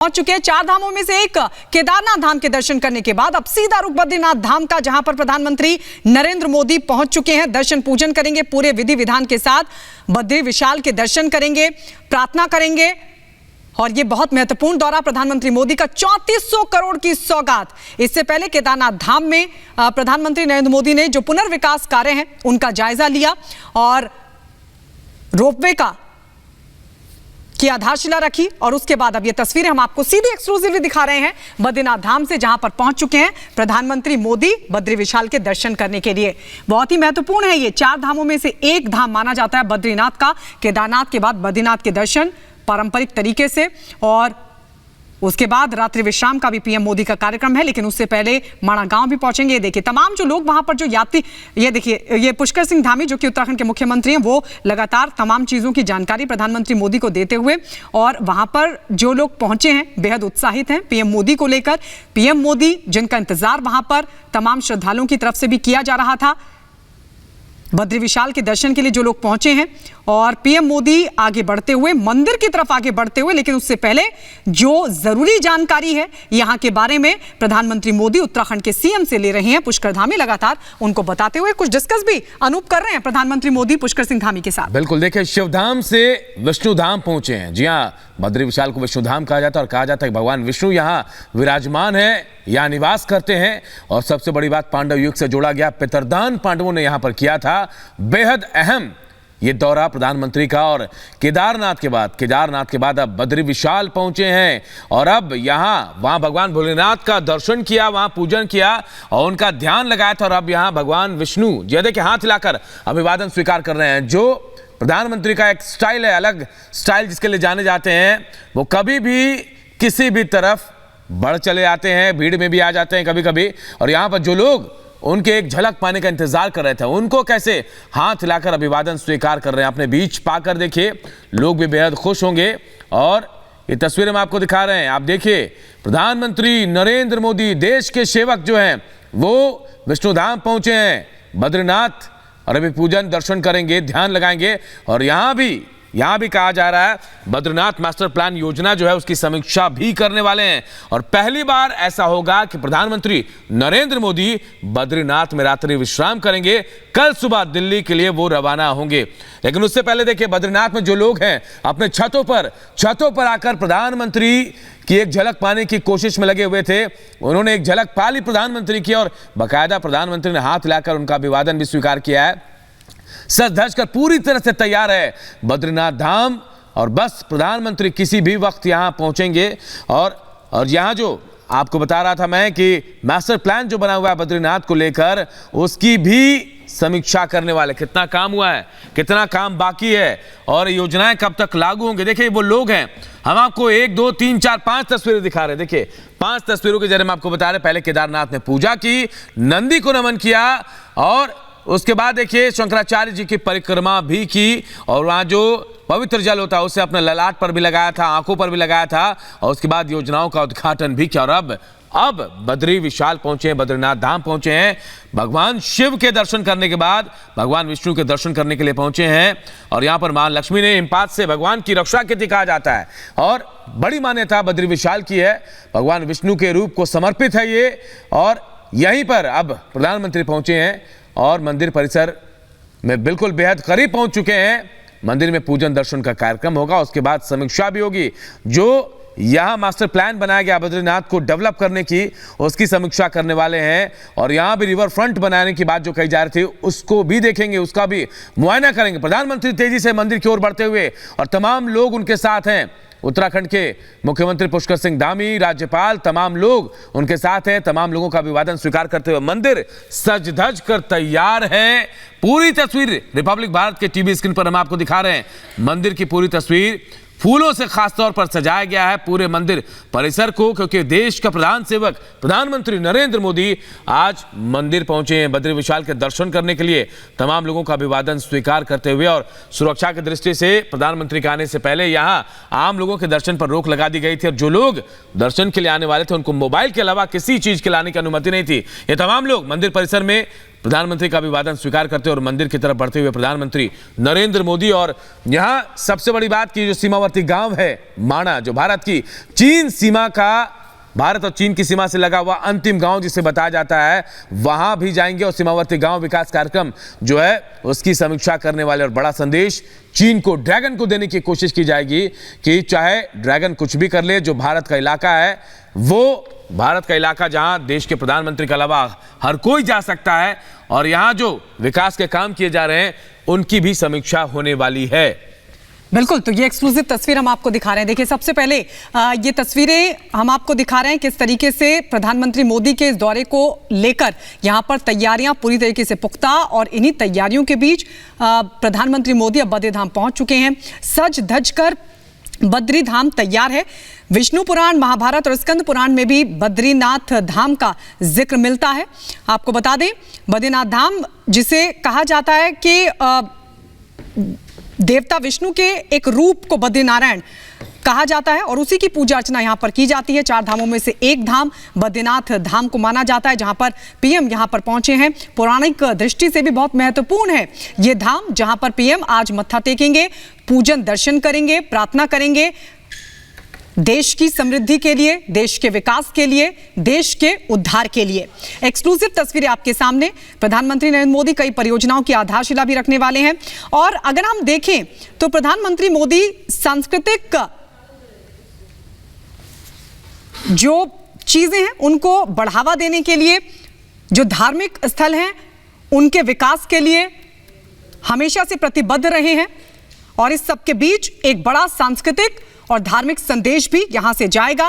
पहुंच चुके हैं। चार धामों में से एक केदारनाथ धाम के दर्शन करने के बाद अब सीधा रुख बद्रीनाथ धाम का, जहां पर प्रधानमंत्री नरेंद्र मोदी पहुंच चुके हैं। दर्शन पूजन करेंगे, पूरे विधि विधान के साथ बद्री विशाल के दर्शन करेंगे, प्रार्थना करेंगे। और यह बहुत महत्वपूर्ण दौरा प्रधानमंत्री मोदी का, 3400 करोड़ की सौगात। इससे पहले केदारनाथ धाम में प्रधानमंत्री नरेंद्र मोदी ने जो पुनर्विकास कार्य हैं उनका जायजा लिया और रोपवे की आधारशिला रखी। और उसके बाद अब ये तस्वीरें हम आपको सीधे एक्सक्लूसिवली दिखा रहे हैं बद्रीनाथ धाम से, जहां पर पहुंच चुके हैं प्रधानमंत्री मोदी बद्री विशाल के दर्शन करने के लिए। बहुत ही महत्वपूर्ण है, ये चार धामों में से एक धाम माना जाता है बद्रीनाथ का। केदारनाथ के बाद बद्रीनाथ के दर्शन पारंपरिक तरीके से, और उसके बाद रात्रि विश्राम का भी पीएम मोदी का कार्यक्रम है। लेकिन उससे पहले माणा गांव भी पहुंचेंगे। देखिए तमाम जो लोग वहां पर, जो यात्री, ये देखिए ये पुष्कर सिंह धामी जो कि उत्तराखंड के मुख्यमंत्री हैं, वो लगातार तमाम चीजों की जानकारी प्रधानमंत्री मोदी को देते हुए, और वहां पर जो लोग पहुंचे हैं बेहद उत्साहित हैं पीएम मोदी को लेकर। पीएम मोदी जिनका इंतजार वहां पर तमाम श्रद्धालुओं की तरफ से भी किया जा रहा था, बद्री विशाल के दर्शन के लिए जो लोग पहुंचे हैं। और पीएम मोदी आगे बढ़ते हुए, मंदिर की तरफ आगे बढ़ते हुए, लेकिन उससे पहले जो जरूरी जानकारी है यहां के बारे में प्रधानमंत्री मोदी उत्तराखंड के सीएम से ले रहे हैं। पुष्कर धामी लगातार उनको बताते हुए कुछ डिस्कस भी अनूप कर रहे हैं प्रधानमंत्री मोदी पुष्कर सिंह धामी के साथ। बिल्कुल, देखिए शिवधाम से विष्णुधाम पहुंचे हैं। जी हाँ, बद्री विशाल को विष्णुधाम कहा जाता है, और कहा जाता है कि भगवान विष्णु यहाँ विराजमान है, यहाँ निवास करते हैं। और सबसे बड़ी बात, पांडव युग से जोड़ा गया पितरदान पांडवों ने यहाँ पर किया था। बेहद अहम ये दौरा प्रधानमंत्री का। और केदारनाथ के बाद अब बद्री विशाल पहुंचे हैं, और अब वहां भगवान भोलेनाथ का दर्शन किया, वहां पूजन किया और उनका ध्यान लगाया था। और अब यहाँ भगवान विष्णु जी के हाथ हिलाकर अभिवादन स्वीकार कर रहे हैं। जो प्रधानमंत्री का एक स्टाइल है, अलग स्टाइल जिसके लिए जाने जाते हैं, वो कभी भी किसी भी तरफ बढ़ चले आते हैं, भीड़ में भी आ जाते हैं कभी कभी। और यहाँ पर जो लोग उनके एक झलक पाने का इंतजार कर रहे थे, उनको कैसे हाथ हिलाकर अभिवादन स्वीकार कर रहे हैं अपने बीच पाकर। देखिए लोग भी बेहद खुश होंगे। और ये तस्वीरें हम आपको दिखा रहे हैं, आप देखिए प्रधानमंत्री नरेंद्र मोदी, देश के सेवक जो हैं, वो विष्णुधाम पहुंचे हैं बद्रीनाथ, और अभी पूजन दर्शन करेंगे, ध्यान लगाएंगे। और यहाँ भी कहा जा रहा है बद्रीनाथ मास्टर प्लान योजना जो है उसकी समीक्षा भी करने वाले हैं। और पहली बार ऐसा होगा कि प्रधानमंत्री नरेंद्र मोदी बद्रीनाथ में रात्रि विश्राम करेंगे। कल सुबह दिल्ली के लिए वो रवाना होंगे। लेकिन उससे पहले देखिए बद्रीनाथ में जो लोग हैं अपने छतों पर आकर प्रधानमंत्री की एक झलक पाने की कोशिश में लगे हुए थे। उन्होंने एक झलक पा ली प्रधानमंत्री की, और बाकायदा प्रधानमंत्री ने हाथ हिलाकर उनका अभिवादन भी स्वीकार किया है। सज धज कर पूरी तरह से तैयार है बद्रीनाथ धाम, और बस प्रधानमंत्री किसी भी वक्त यहां पहुंचेंगे। और यहां जो आपको बता रहा था मैं कि मास्टर प्लान जो बना हुआ है बद्रीनाथ को लेकर, उसकी भी समीक्षा करने वाले, कितना काम हुआ है, कितना काम बाकी है, और योजनाएं कब तक लागू होंगे। देखिए वो लोग हैं, हम आपको 1 2 3 4 5 तस्वीरें दिखा रहे हैं। देखिए 5 तस्वीरों के जरिए हम आपको बता रहे हैं, पहले केदारनाथ में पूजा की, नंदी को नमन किया, और उसके बाद देखिए शंकराचार्य जी की परिक्रमा भी की। और वहां जो पवित्र जल होता है उसे अपने ललाट पर भी लगाया था, आंखों पर भी लगाया था, और उसके बाद योजनाओं का उद्घाटन भी किया। और अब बद्री विशाल पहुंचे हैं, बद्रीनाथ धाम पहुंचे हैं। भगवान शिव के दर्शन करने के बाद भगवान विष्णु के दर्शन करने के लिए पहुंचे हैं। और यहां पर मां लक्ष्मी ने हिमपात से भगवान की रक्षा की कहा जाता है, और बड़ी मान्यता बद्री विशाल की है। भगवान विष्णु के रूप को समर्पित है ये। और यहीं पर अब प्रधानमंत्री पहुंचे हैं, और मंदिर परिसर में बिल्कुल बेहद करीब पहुंच चुके हैं। मंदिर में पूजन दर्शन का कार्यक्रम होगा, उसके बाद समीक्षा भी होगी। जो यहां मास्टर प्लान बनाया गया बद्रीनाथ को डेवलप करने की, उसकी समीक्षा करने वाले हैं। और यहां भी रिवर फ्रंट बनाने की बात जो कही जा रही थी उसको भी देखेंगे, उसका भी मुआयना करेंगे। प्रधानमंत्री तेजी से मंदिर की ओर बढ़ते हुए, और तमाम लोग उनके साथ हैं। उत्तराखंड के मुख्यमंत्री पुष्कर सिंह धामी, राज्यपाल, तमाम लोग उनके साथ हैं। तमाम लोगों का अभिवादन स्वीकार करते हुए मंदिर सज धज कर तैयार है। पूरी तस्वीर रिपब्लिक भारत के टीवी स्क्रीन पर हम आपको दिखा रहे हैं। मंदिर की पूरी तस्वीर फूलों से खास तौर पर सजाया गया है पूरे मंदिर परिसर को, क्योंकि देश का प्रधान सेवक प्रधानमंत्री नरेंद्र मोदी आज मंदिर पहुंचे हैं बद्री विशाल के दर्शन करने के लिए, तमाम लोगों का अभिवादन स्वीकार करते हुए। और सुरक्षा की दृष्टि से प्रधानमंत्री के आने से पहले यहां आम लोगों के दर्शन पर रोक लगा दी गई थी, और जो लोग दर्शन के लिए आने वाले थे उनको मोबाइल के अलावा किसी चीज के लाने की अनुमति नहीं थी। ये तमाम लोग मंदिर परिसर में प्रधानमंत्री का अभिवादन स्वीकार करते और मंदिर की तरफ बढ़ते हुए प्रधानमंत्री नरेंद्र मोदी। और यहां सबसे बड़ी बात की जो सीमावर्ती गांव है माणा, जो भारत की चीन सीमा का, भारत और चीन की सीमा से लगा हुआ अंतिम गांव जिसे बताया जाता है, वहां भी जाएंगे और सीमावर्ती गांव विकास कार्यक्रम जो है उसकी समीक्षा करने वाले। और बड़ा संदेश चीन को, ड्रैगन को देने की कोशिश की जाएगी कि चाहे ड्रैगन कुछ भी कर ले, जो भारत का इलाका है वो भारत का इलाका जहां देश के प्रधानमंत्री के अलावा हर कोई जा सकता है, और यहां जो विकास के काम किए जा रहे हैं उनकी भी समीक्षा होने वाली है। बिल्कुल, तो ये एक्सक्लूसिव तस्वीर हम आपको दिखा रहे हैं। देखिए, सबसे पहले ये तस्वीरें हम आपको दिखा रहे हैं किस तरीके से प्रधानमंत्री मोदी के इस दौरे को लेकर यहां पर तैयारियां पूरी तरीके से पुख्ता, और इन्हीं तैयारियों के बीच प्रधानमंत्री मोदी अब बद्रीधाम पहुंच चुके हैं। सज धज कर बद्रीधाम तैयार है। विष्णु पुराण, महाभारत और स्कंद पुराण में भी बद्रीनाथ धाम का जिक्र मिलता है। आपको बता दें, बद्रीनाथ धाम जिसे कहा जाता है कि देवता विष्णु के एक रूप को बद्रीनारायण कहा जाता है, और उसी की पूजा अर्चना यहां पर की जाती है। 4 धामों में से एक धाम बद्रीनाथ धाम को माना जाता है, जहां पर पीएम यहां पर पहुंचे हैं। पौराणिक दृष्टि से भी बहुत महत्वपूर्ण है ये धाम, जहां पर पीएम आज मत्था टेकेंगे, पूजन दर्शन करेंगे, प्रार्थना करेंगे देश की समृद्धि के लिए, देश के विकास के लिए, देश के उद्धार के लिए। एक्सक्लूसिव तस्वीरें आपके सामने। प्रधानमंत्री नरेंद्र मोदी कई परियोजनाओं की आधारशिला भी रखने वाले हैं। और अगर हम देखें तो प्रधानमंत्री मोदी सांस्कृतिक जो चीजें हैं उनको बढ़ावा देने के लिए, जो धार्मिक स्थल हैं उनके विकास के लिए हमेशा से प्रतिबद्ध रहे हैं, और इस सब के बीच एक बड़ा सांस्कृतिक और धार्मिक संदेश भी यहां से जाएगा।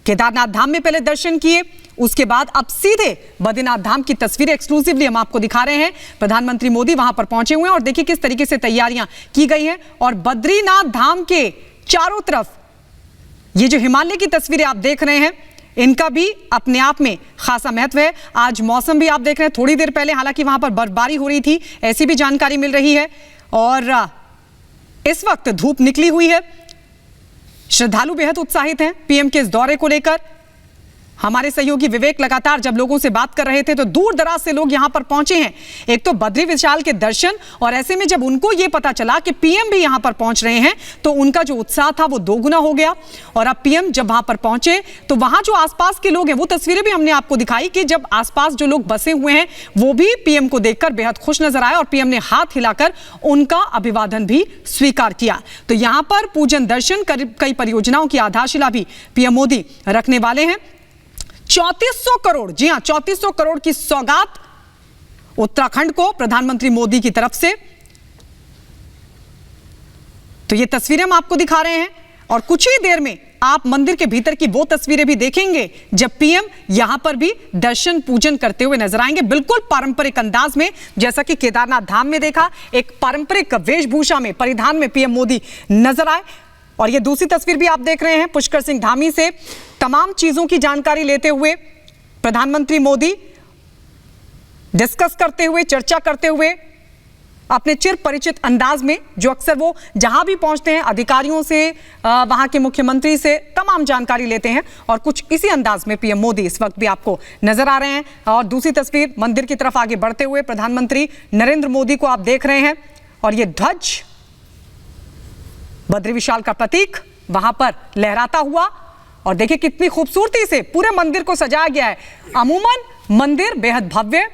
केदारनाथ धाम में पहले दर्शन किए, उसके बाद अब सीधे बद्रीनाथ धाम की तस्वीरें एक्सक्लूसिवली हम आपको दिखा रहे हैं। प्रधानमंत्री मोदी वहां पर पहुंचे हुए हैं, और देखिए किस तरीके से तैयारियां की गई हैं। और बद्रीनाथ धाम के चारों तरफ ये जो हिमालय की तस्वीरें आप देख रहे हैं, इनका भी अपने आप में खासा महत्व है। आज मौसम भी आप देख रहे हैं, थोड़ी देर पहले हालांकि वहां पर बर्फबारी हो रही थी, ऐसी भी जानकारी मिल रही है, और इस वक्त धूप निकली हुई है। श्रद्धालु बेहद उत्साहित हैं पीएम के इस दौरे को लेकर। हमारे सहयोगी विवेक लगातार जब लोगों से बात कर रहे थे तो दूर दराज से लोग यहां पर पहुंचे हैं, एक तो बद्री विशाल के दर्शन, और ऐसे में जब उनको यह पता चला कि पीएम भी यहां पर पहुंच रहे हैं तो उनका जो उत्साह था वो दोगुना हो गया। और अब पीएम जब वहां पर पहुंचे तो वहां जो आसपास के लोग हैं, वो तस्वीरें भी हमने आपको दिखाई कि जब आसपास जो लोग बसे हुए हैं वो भी पीएम को देखकर बेहद खुश नजर आए, और पीएम ने हाथ हिलाकर उनका अभिवादन भी स्वीकार किया। तो यहां पर पूजन दर्शन, कई परियोजनाओं की आधारशिला भी पीएम मोदी रखने वाले हैं। 3400 करोड़, जी हां, 3400 करोड़ की सौगात उत्तराखंड को प्रधानमंत्री मोदी की तरफ से। तो ये तस्वीरें हम आपको दिखा रहे हैं, और कुछ ही देर में आप मंदिर के भीतर की वो तस्वीरें भी देखेंगे जब पीएम यहां पर भी दर्शन पूजन करते हुए नजर आएंगे, बिल्कुल पारंपरिक अंदाज में, जैसा कि केदारनाथ धाम में देखा। एक पारंपरिक वेशभूषा में, परिधान में पीएम मोदी नजर आए। और ये दूसरी तस्वीर भी आप देख रहे हैं, पुष्कर सिंह धामी से तमाम चीजों की जानकारी लेते हुए प्रधानमंत्री मोदी डिस्कस करते हुए, चर्चा करते हुए, अपने चिर परिचित अंदाज में, जो अक्सर वो जहां भी पहुंचते हैं अधिकारियों से, वहां के मुख्यमंत्री से तमाम जानकारी लेते हैं, और कुछ इसी अंदाज में पीएम मोदी इस वक्त भी आपको नजर आ रहे हैं। और दूसरी तस्वीर मंदिर की तरफ आगे बढ़ते हुए प्रधानमंत्री नरेंद्र मोदी को आप देख रहे हैं, और ये ध्वज बद्री विशाल का प्रतीक वहां पर लहराता हुआ, और देखिए कितनी खूबसूरती से पूरे मंदिर को सजाया गया है। अमूमन मंदिर बेहद भव्य,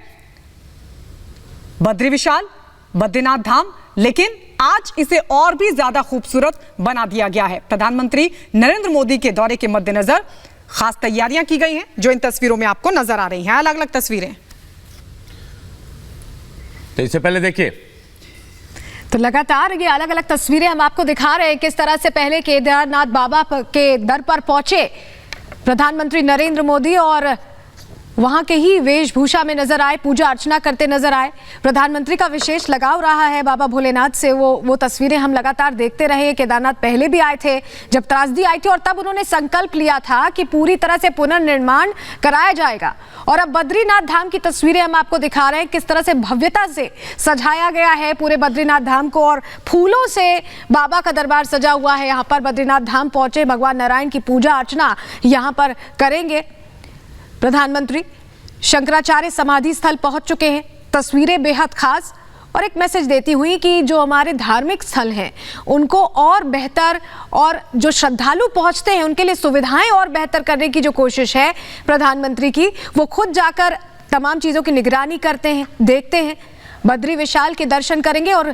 बद्री विशाल, बद्रीनाथ धाम, लेकिन आज इसे और भी ज्यादा खूबसूरत बना दिया गया है। प्रधानमंत्री नरेंद्र मोदी के दौरे के मद्देनजर खास तैयारियां की गई हैं, जो इन तस्वीरों में आपको नजर आ रही हैं, अलग अलग तस्वीरें। तो इससे पहले देखिए, तो लगातार ये अलग अलग तस्वीरें हम आपको दिखा रहे हैं किस तरह से पहले केदारनाथ बाबा के दर पर पहुंचे प्रधानमंत्री नरेंद्र मोदी, और वहां के ही वेशभूषा में नजर आए, पूजा अर्चना करते नजर आए। प्रधानमंत्री का विशेष लगाव रहा है बाबा भोलेनाथ से, वो तस्वीरें हम लगातार देखते रहे। केदारनाथ पहले भी आए थे जब त्रासदी आई थी, और तब उन्होंने संकल्प लिया था कि पूरी तरह से पुनर्निर्माण कराया जाएगा। और अब बद्रीनाथ धाम की तस्वीरें हम आपको दिखा रहे हैं किस तरह से भव्यता से सजाया गया है पूरे बद्रीनाथ धाम को, और फूलों से बाबा का दरबार सजा हुआ है। यहाँ पर बद्रीनाथ धाम पहुंचे, भगवान नारायण की पूजा अर्चना यहाँ पर करेंगे प्रधानमंत्री। शंकराचार्य समाधि स्थल पहुंच चुके हैं, तस्वीरें बेहद खास और एक मैसेज देती हुई कि जो हमारे धार्मिक स्थल हैं उनको और बेहतर, और जो श्रद्धालु पहुंचते हैं उनके लिए सुविधाएं और बेहतर करने की जो कोशिश है प्रधानमंत्री की, वो खुद जाकर तमाम चीज़ों की निगरानी करते हैं, देखते हैं। बद्री विशाल के दर्शन करेंगे और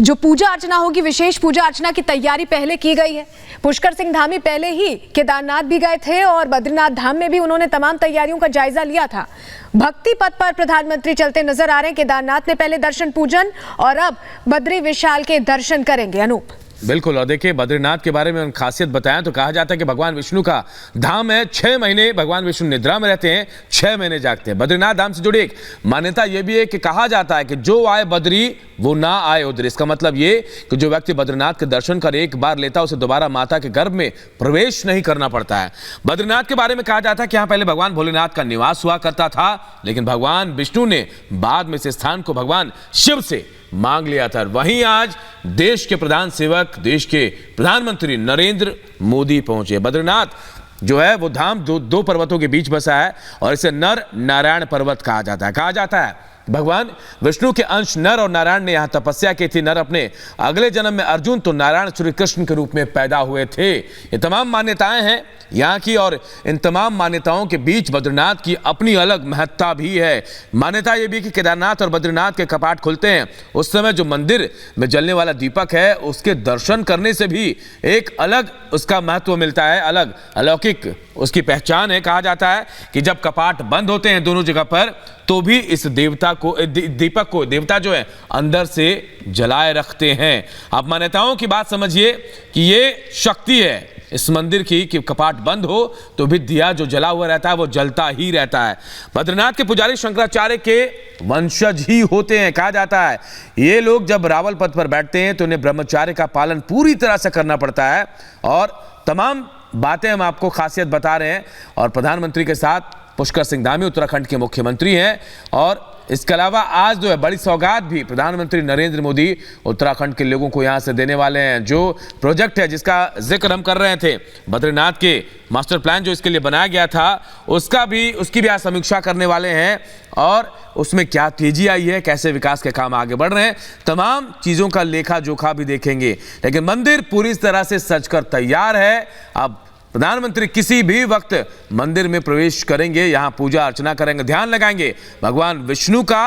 जो पूजा अर्चना होगी, विशेष पूजा अर्चना की तैयारी पहले की गई है। पुष्कर सिंह धामी पहले ही केदारनाथ भी गए थे और बद्रीनाथ धाम में भी उन्होंने तमाम तैयारियों का जायजा लिया था। भक्ति पथ पर प्रधानमंत्री चलते नजर आ रहे हैं। केदारनाथ में पहले दर्शन पूजन और अब बद्री विशाल के दर्शन करेंगे। अनूप, बिल्कुल। और देखिए, बद्रीनाथ के बारे में खासियत बताएं तो कहा जाता है कि भगवान विष्णु का धाम है। 6 महीने भगवान विष्णु निद्रा में रहते हैं, 6 महीने जागते हैं। बद्रीनाथ धाम से जुड़ी एक मान्यता यह भी है कि कहा जाता है कि जो आए बद्री वो ना आए उधर। इसका मतलब ये कि जो व्यक्ति बद्रीनाथ के दर्शन कर एक बार लेता है उसे दोबारा माता के गर्भ में प्रवेश नहीं करना पड़ता है। बद्रीनाथ के बारे में कहा जाता है कि यहाँ पहले भगवान भोलेनाथ का निवास हुआ करता था, लेकिन भगवान विष्णु ने बाद में इस स्थान को भगवान शिव से मांग लिया था। वहीं आज देश के प्रधान सेवक, देश के प्रधानमंत्री नरेंद्र मोदी पहुंचे। बद्रीनाथ जो है वो धाम दो पर्वतों के बीच बसा है और इसे नर नारायण पर्वत कहा जाता है। कहा जाता है भगवान विष्णु के अंश नर और नारायण ने यहां तपस्या की थी। नर अपने अगले जन्म में अर्जुन तो नारायण श्री कृष्ण के रूप में पैदा हुए थे। ये तमाम मान्यताएं हैं यहाँ की, और इन तमाम मान्यताओं के बीच बद्रीनाथ की अपनी अलग महत्ता भी है। मान्यता यह भी कि केदारनाथ और बद्रीनाथ के कपाट खुलते हैं उस समय जो मंदिर में जलने वाला दीपक है उसके दर्शन करने से भी एक अलग उसका महत्व मिलता है, अलग अलौकिक उसकी पहचान है। कहा जाता है कि जब कपाट बंद होते हैं दोनों जगह पर तो भी इस देवता को दीपक को देवता जो है अंदर से जलाए रखते हैं। आप मान्यताओं की बात समझिए कि ये शक्ति है इस मंदिर की कि कपाट बंद हो तो भी दिया जो जला हुआ रहता है वो जलता ही रहता है। बद्रीनाथ के पुजारी शंकराचार्य के वंशज ही होते हैं। कहा जाता है ये लोग जब रावल पद पर बैठते हैं तो उन्हें ब्रह्मचार्य का पालन पूरी तरह से करना पड़ता है, और तमाम बातें हम आपको खासियत बता रहे हैं। और प्रधानमंत्री के साथ पुष्कर सिंह धामी उत्तराखंड के मुख्यमंत्री हैं, और इसके अलावा आज जो है बड़ी सौगात भी प्रधानमंत्री नरेंद्र मोदी उत्तराखंड के लोगों को यहां से देने वाले हैं। जो प्रोजेक्ट है जिसका जिक्र हम कर रहे थे, बद्रीनाथ के मास्टर प्लान जो इसके लिए बनाया गया था उसकी भी आज समीक्षा करने वाले हैं, और उसमें क्या तेजी आई है, कैसे विकास के काम आगे बढ़ रहे हैं, तमाम चीजों का लेखा जोखा भी देखेंगे। लेकिन मंदिर पूरी तरह से सजकर तैयार है। अब प्रधानमंत्री किसी भी वक्त मंदिर में प्रवेश करेंगे, यहां पूजा अर्चना करेंगे, ध्यान लगाएंगे भगवान विष्णु का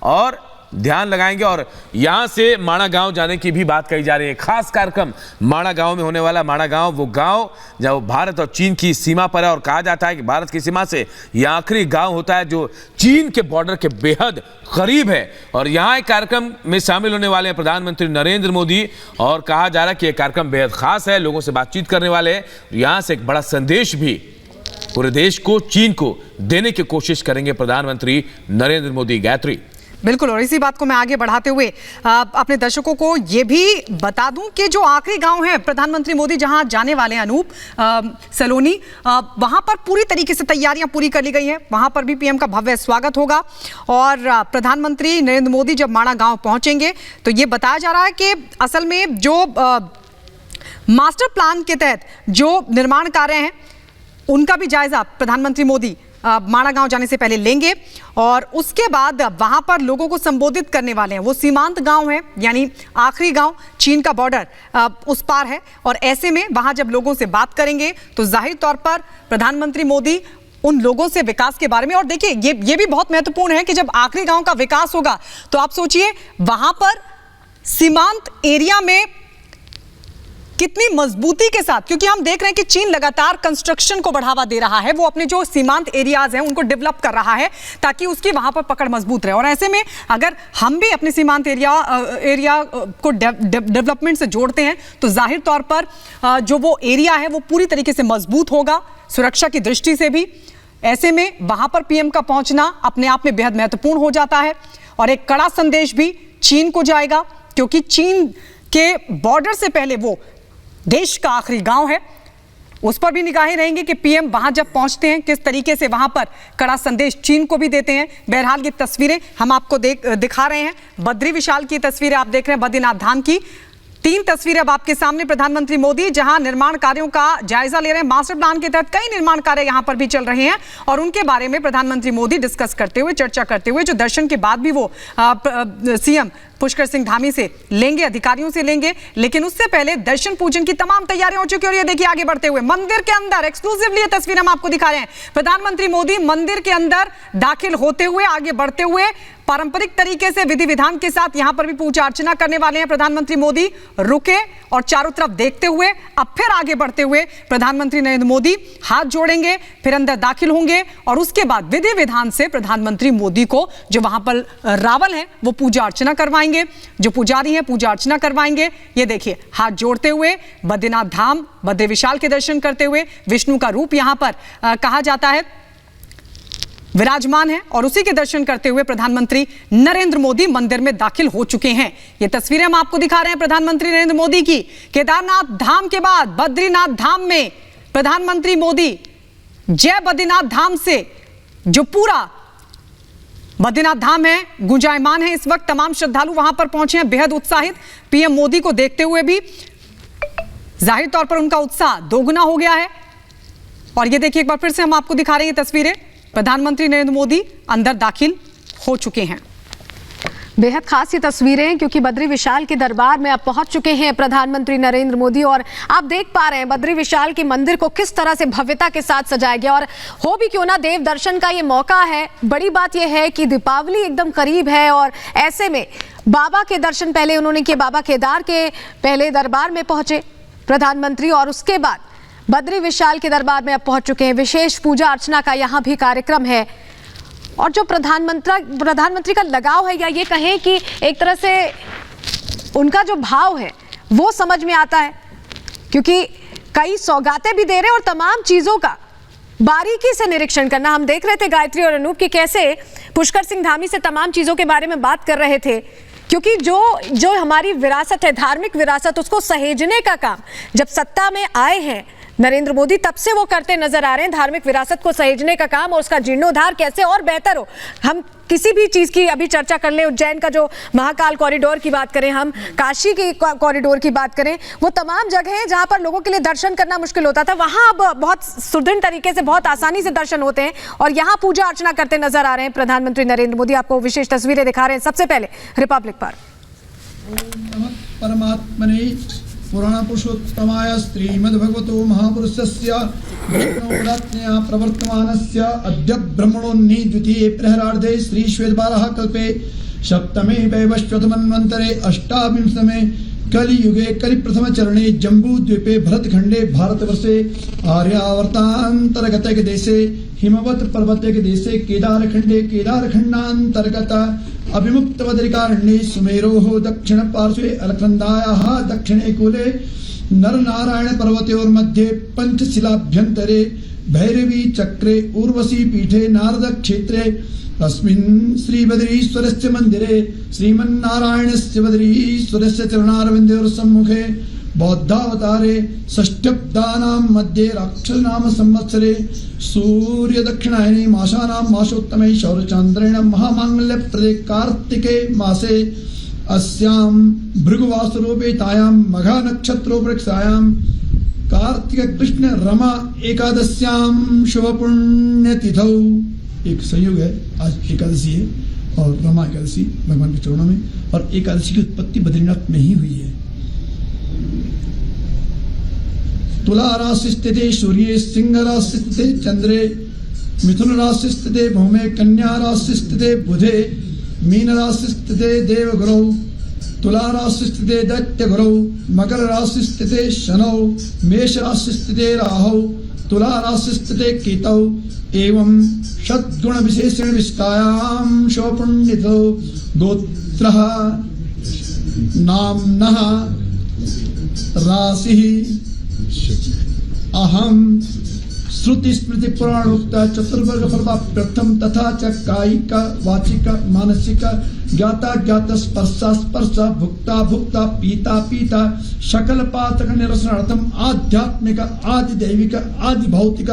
और ध्यान लगाएंगे। और यहां से माणा गांव जाने की भी बात कही जा रही है। खास कार्यक्रम माणा गांव में होने वाला। माणा गांव वो गांव जब भारत और चीन की सीमा पर है, और कहा जाता है कि भारत की सीमा से यह आखिरी गांव होता है जो चीन के बॉर्डर के बेहद करीब है। और यहां एक कार्यक्रम में शामिल होने वाले हैं प्रधानमंत्री नरेंद्र मोदी, और कहा जा रहा है कि यह कार्यक्रम बेहद खास है, लोगों से बातचीत करने वाले हैं। यहां से एक बड़ा संदेश भी पूरे देश को, चीन को देने की कोशिश करेंगे प्रधानमंत्री नरेंद्र मोदी। गायत्री, बिल्कुल, और इसी बात को मैं आगे बढ़ाते हुए अपने दर्शकों को ये भी बता दूं कि जो आखिरी गांव है प्रधानमंत्री मोदी जहां जाने वाले हैं, अनूप, सलोनी, वहां पर पूरी तरीके से तैयारियां पूरी कर ली गई हैं। वहां पर भी पीएम का भव्य स्वागत होगा, और प्रधानमंत्री नरेंद्र मोदी जब माणा गांव पहुंचेंगे तो ये बताया जा रहा है कि असल में जो मास्टर प्लान के तहत जो निर्माण कार्य हैं उनका भी जायजा प्रधानमंत्री मोदी माणा गांव जाने से पहले लेंगे, और उसके बाद वहां पर लोगों को संबोधित करने वाले हैं। वो सीमांत गांव है, यानी आखिरी गांव, चीन का बॉर्डर उस पार है, और ऐसे में वहां जब लोगों से बात करेंगे तो जाहिर तौर पर प्रधानमंत्री मोदी उन लोगों से विकास के बारे में, और देखिए ये भी बहुत महत्वपूर्ण है कि जब आखिरी गांव का विकास होगा तो आप सोचिए वहां पर सीमांत एरिया में कितनी मजबूती के साथ, क्योंकि हम देख रहे हैं कि चीन लगातार कंस्ट्रक्शन को बढ़ावा दे रहा है, वो अपने जो सीमांत एरियाज हैं उनको डेवलप कर रहा है ताकि उसकी वहां पर पकड़ मजबूत रहे। और ऐसे में अगर हम भी अपने सीमांत एरिया को डेवलपमेंट से जोड़ते हैं तो जाहिर तौर पर जो वो एरिया है वो पूरी तरीके से मजबूत होगा, सुरक्षा की दृष्टि से भी। ऐसे में वहां पर पीएम का पहुंचना अपने आप में बेहद महत्वपूर्ण हो जाता है, और एक कड़ा संदेश भी चीन को जाएगा, क्योंकि चीन के बॉर्डर से पहले वो देश का आखिरी गांव है। उस पर भी निगाहें रहेंगी कि पीएम वहां जब पहुंचते हैं किस तरीके से वहां पर कड़ा संदेश चीन को भी देते हैं। बहरहाल ये तस्वीरें हम आपको दिखा रहे हैं, बद्री विशाल की तस्वीरें आप देख रहे हैं, बद्रीनाथ धाम की। तीन तस्वीरें अब आपके सामने। प्रधानमंत्री मोदी जहां निर्माण कार्यों का जायजा ले रहे हैं, मास्टर प्लान के तहत कई निर्माण कार्य यहां पर भी चल रहे हैं और उनके बारे में प्रधानमंत्री मोदी डिस्कस करते हुए, चर्चा करते हुए, जो दर्शन के बाद भी वो सीएम पुष्कर सिंह धामी से लेंगे, अधिकारियों से लेंगे, लेकिन उससे पहले दर्शन पूजन की तमाम तैयारियां हो चुकी है। और ये देखिए आगे बढ़ते हुए मंदिर के अंदर एक्सक्लूसिवली ये तस्वीर हम आपको दिखा रहे हैं। प्रधानमंत्री मोदी मंदिर के अंदर दाखिल होते हुए, आगे बढ़ते हुए पारंपरिक तरीके से विधि विधान के साथ यहां पर भी पूजा अर्चना करने वाले हैं। प्रधानमंत्री मोदी रुके और चारों तरफ देखते हुए अब फिर आगे बढ़ते हुए प्रधानमंत्री नरेंद्र मोदी हाथ जोड़ेंगे, फिर अंदर दाखिल होंगे और उसके बाद विधि विधान से प्रधानमंत्री मोदी को जो वहां पर रावल है वो पूजा अर्चना करवाएंगे, जो पुजारी हैं पूजा अर्चना करवाएंगे। ये देखिए हाथ जोड़ते हुए बद्रीनाथ धाम, बद्री विशाल के दर्शन करते हुए, विष्णु का रूप यहां पर कहा जाता है विराजमान है और उसी के दर्शन करते हुए प्रधानमंत्री नरेंद्र मोदी मंदिर में दाखिल हो चुके हैं। ये तस्वीरें हम आपको दिखा रहे हैं प्रधानमंत्री नरेंद्र मोदी की। केदारनाथ धाम के बाद बद्रीनाथ धाम में प्रधानमंत्री मोदी जय बद्रीनाथ धाम से जो पूरा बद्रीनाथ धाम है गुंजायमान है। इस वक्त तमाम श्रद्धालु वहां पर पहुंचे हैं, बेहद उत्साहित। पीएम मोदी को देखते हुए भी जाहिर तौर पर उनका उत्साह दोगुना हो गया है। और ये देखिए एक बार फिर से हम आपको दिखा रहे हैं तस्वीरें, प्रधानमंत्री नरेंद्र मोदी अंदर दाखिल हो चुके हैं। बेहद खास ये तस्वीरें हैं क्योंकि बद्री विशाल के दरबार में अब पहुंच चुके हैं प्रधानमंत्री नरेंद्र मोदी और आप देख पा रहे हैं बद्री विशाल के मंदिर को किस तरह से भव्यता के साथ सजाया गया। और हो भी क्यों ना, देव दर्शन का ये मौका है। बड़ी बात यह है कि दीपावली एकदम करीब है और ऐसे में बाबा के दर्शन पहले उन्होंने किए, बाबा केदार के पहले दरबार में पहुंचे प्रधानमंत्री और उसके बाद बद्री विशाल के दरबार में अब पहुंच चुके हैं। विशेष पूजा अर्चना का यहाँ भी कार्यक्रम है और जो प्रधानमंत्री का लगाव है या ये कहें कि एक तरह से उनका जो भाव है वो समझ में आता है क्योंकि कई सौगातें भी दे रहे हैं और तमाम चीजों का बारीकी से निरीक्षण करना। हम देख रहे थे गायत्री और अनूप की कैसे पुष्कर सिंह धामी से तमाम चीजों के बारे में बात कर रहे थे क्योंकि जो हमारी विरासत है, धार्मिक विरासत, उसको सहेजने का काम जब सत्ता में आए हैं नरेंद्र मोदी तब से वो करते नजर आ रहे हैं। धार्मिक विरासत को सहेजने का काम और उसका जीर्णोद्धार कैसे और बेहतर हो। हम किसी भी चीज की अभी चर्चा कर लें, उज्जैन का जो महाकाल कॉरिडोर की बात करें, हम काशी की कॉरिडोर की बात करें, वो तमाम जगह हैं जहां पर लोगों के लिए दर्शन करना मुश्किल होता था, वहां अब बहुत सुदृढ़ तरीके से बहुत आसानी से दर्शन होते हैं और यहाँ पूजा अर्चना करते नजर आ रहे हैं प्रधानमंत्री नरेंद्र मोदी। आपको विशेष तस्वीरें दिखा रहे हैं। सबसे पहले रिपब्लिक पर परमात्मने पुराण पुरुषोत्तमाय श्रीमद्भगवतो महापुरुषस्य विष्णुपदात्मया प्रवर्तमानस्य अद्य ब्रह्मणोन्नि द्वितीये प्रहरार्धे श्री श्वेतवाराह कल्पे सप्तमे वैवस्वतमन्वन्तरे अष्टाविंशतमे कलियुगे कलिप्रथम चरणे जम्बूद्वीपे भरतखंडे भारतवर्षे आर्यावर्तान्तर्गत देशे हिमवत पर्वत देशे केदारखंडे केदारखंडान्तर्गत अभिमुक्त बद्रिकारण्ये सुमेरोः दक्षिण पार्श्वे अलकनन्दायाः दक्षिणे कूले नरनारायण पर्वतयोर्मध्ये पंचशिलाभ्यन्तरे भैरवी चक्रे उर्वशी पीठे नारद क्षेत्रे अस्मिन् श्री बद्रीश्वरस्य मंदिरे श्रीमन्नारायणस्य बद्रीश्वरस्य चरणारविन्दयोः सम्मुखे बौद्धावतारे षष्ठ्यब्दानां मध्ये राक्षसनाम संवत्सरे सूर्य दक्षिणायने मासानां मासोत्तमे शौरचान्द्रेण महामांगल्यप्रदे कार्तिके मासे अस्यां भृगुवासरूपेतायां मघा नक्षत्रोपृक्षायां कार्तिक कृष्ण रमा एकादश्यां शुभ पुण्यतिथौ एक संयोग है। आज एकादशी है और रमा एकादशी भगवान के चरणों में, और एकादशी की उत्पत्ति बद्रीनाथ में ही हुई है। तुला राशि स्थिते सूर्ये, सिंह राशि स्थिते चंद्रे, मिथुन राशि स्थिते भौमे, कन्या राशि स्थिते बुधे, मीन राशि स्थिते देवगुरौ, तुला राशि स्थिते दैत्यगुरौ, मकर राशि स्थिते शनौ, मेष राशि स्थिते राहौ, तुला राशि स्थिते केतौ एवं षद्गुण विशेषण विस्तायां शोपुण्यतो गोत्रः नाम्नः राशिः अहम श्रुति स्मृति पुराणोक्त चतुर्वर्ग फलप्राप्त्यर्थम तथा च कायिक वाचिक मानसिक ज्ञाता ज्ञात स्पर्शा स्पर्श भुक्ता भुक्ता पीता पीता सकल पातक निरसनार्थम आध्यात्मिक आदि दैविक आदि भौतिक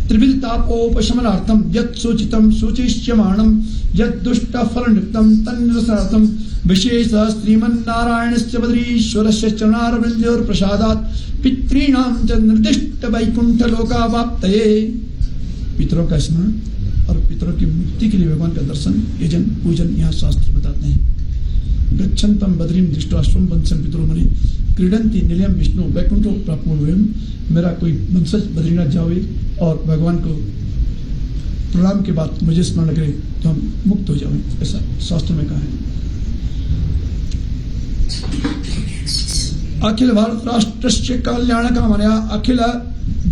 त्रिविधतापोपशमनार्थम यत् सूचितम सूचिष्यमाणम यत् दुष्ट फलनियुक्तम तन्निरसनार्थम विशेष श्रीमन्नारायणस्य बद्रीश्वरस्य चरणारविंदयोर प्रसादात् पितॄणां च निर्दिष्ट वैकुंठ लोकावाप्तये। पितरों का स्मरण और पितरों की मुक्ति के लिए भगवान का दर्शन यजन पूजन यहाँ शास्त्र बताते हैं। गच्छन्तम बद्रीं दृष्ट्वा स्वं वंशं पितरो मुनि क्रीडन्ति निलयम विष्णु वैकुंठो प्राप्नुवयम्। मेरा कोई वंशज बद्रीनाथ जावे और भगवान को प्रणाम के बाद मुझे स्मरण करे तो हम मुक्त हो जाएं, ऐसा शास्त्र में कहा है। अखिल भारत राष्ट्रस्य कल्याण कामनया अखिल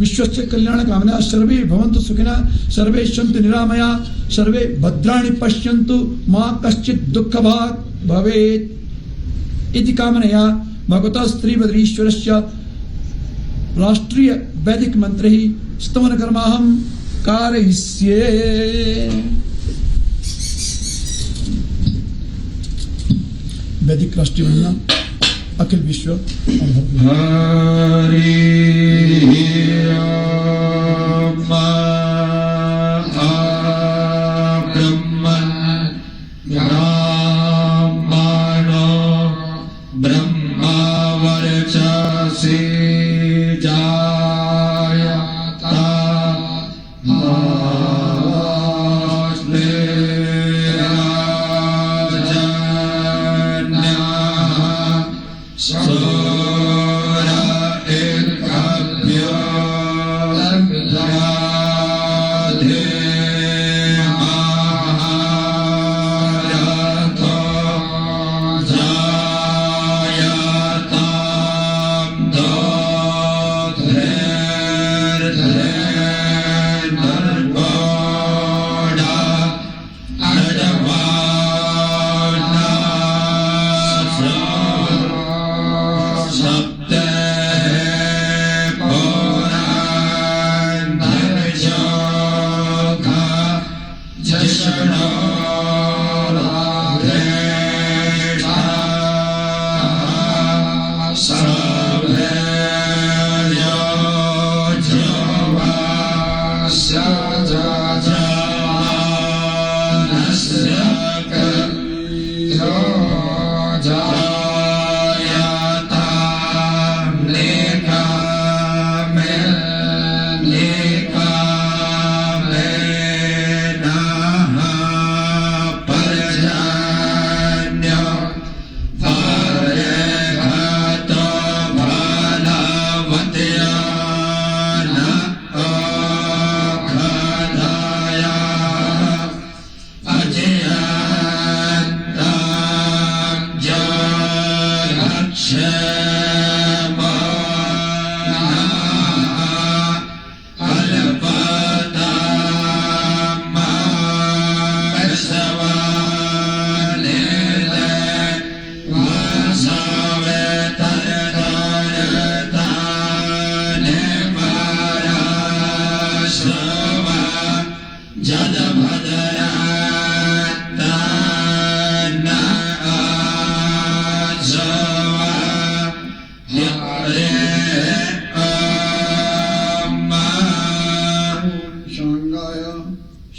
विश्वस्य कल्याण कामनया सर्वे भवन्तु सुखिनः सर्वे सन्तु निरामया सर्वे भद्राणि पश्यन्तु मा कश्चित् दुःखभाग् भवेत् इति कामनया भगवतः श्री बद्रीश्वरस्य राष्ट्रीय वैदिक मंत्रैः स्तवन कर्माहं कारयिष्ये। वैदिक राष्ट्रीय वंदना अखिल विश्व हरि